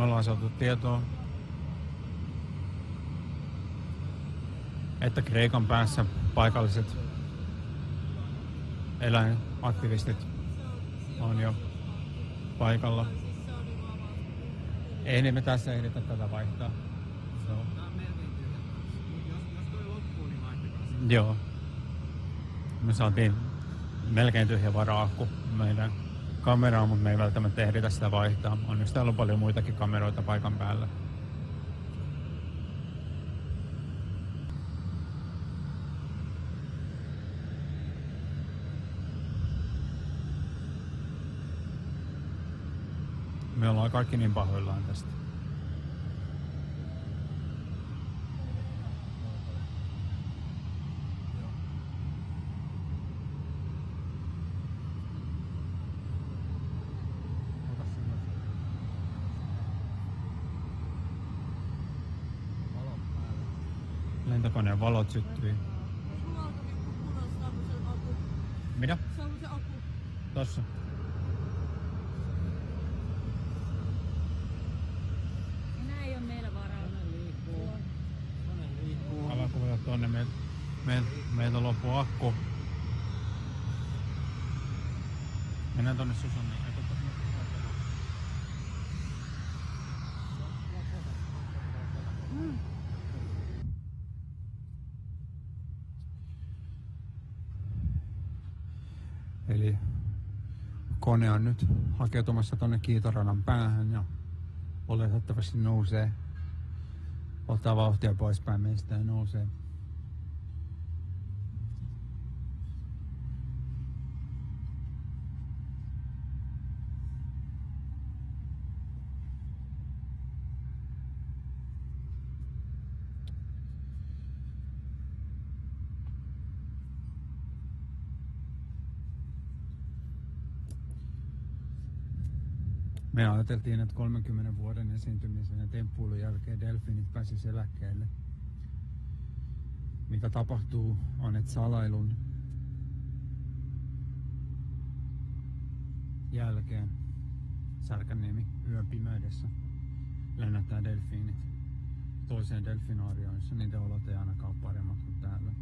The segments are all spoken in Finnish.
Me ollaan saatu tietoa, että Kreikan päässä paikalliset eläinaktivistit on jo paikalla. Ei niin me tässä ehditä tätä vaihtaa. So. Tää on melkein tyhjä. Jos toi loppuu, niin vaihtakaa se. Joo. Me saatiin melkein tyhjä vara-akku meidän kameraan, mutta me ei välttämättä ehditä sitä vaihtaa. Onneksi täällä on paljon muitakin kameroita paikan päällä. Me ollaan kaikki niin pahoillaan tästä. Lentokoneen valot syttyi. Mitä? Se on se akku. Tossa. Enää ei oo meillä varaa. Kone liikkuu. Älä kuvata tonne, meiltä loppuu akku. Mennään tonne Susanne. Eli kone on nyt hakeutumassa tonne Kiitoradan päähän ja oletettavasti nousee, ottaa vauhtia poispäin meistä ja nousee. Me ajateltiin, että 30 vuoden esiintymisen ja temppuilun jälkeen delfiinit pääsisi eläkkeelle. Mitä tapahtuu on, että salailun jälkeen Särkänniemi yön pimeydessä lennättää delfiinit toiseen delfinaarioon, jossa niiden olot ei ainakaan ole paremmat kuin täällä.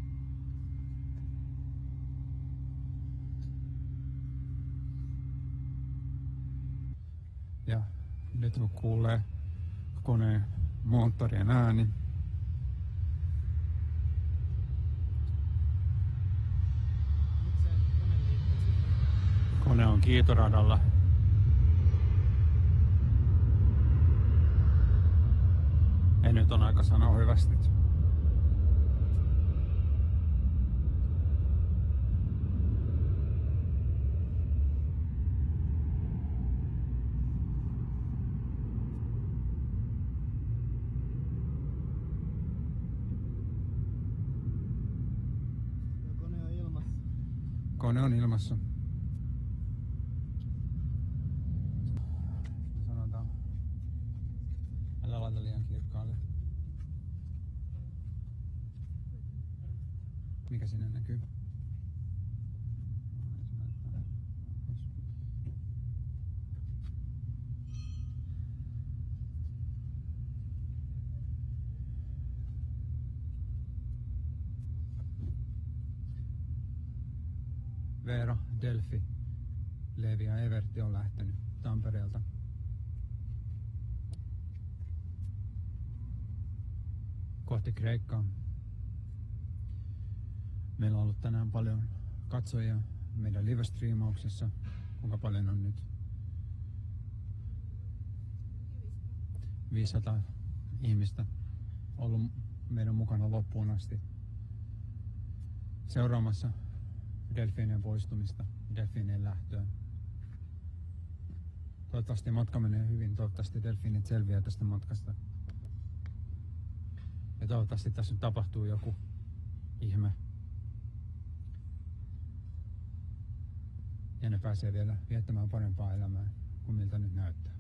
Ja nyt kun kuulee koneen moottorien ääni, kone on Kiitoradalla. Ja nyt on aika sanoa hyvästit. Kone on ilmassa. Sanotaan, älä laita liian kirkkaalle. Mikä sinne näkyy? Veera, Delfi, Leevi ja Evertti on lähtenyt Tampereelta. Kohti Kreikkaa. Meillä on ollut tänään paljon katsojia meidän live-striimauksessa. Kuinka paljon on nyt? 500 ihmistä ollut meidän mukana loppuun asti seuraamassa delfiinien poistumista, delfiinien lähtöä. Toivottavasti matka menee hyvin, toivottavasti delfiinit selviää tästä matkasta. Ja toivottavasti tässä nyt tapahtuu joku ihme. Ja ne pääsee vielä viettämään parempaa elämää kuin miltä nyt näyttää.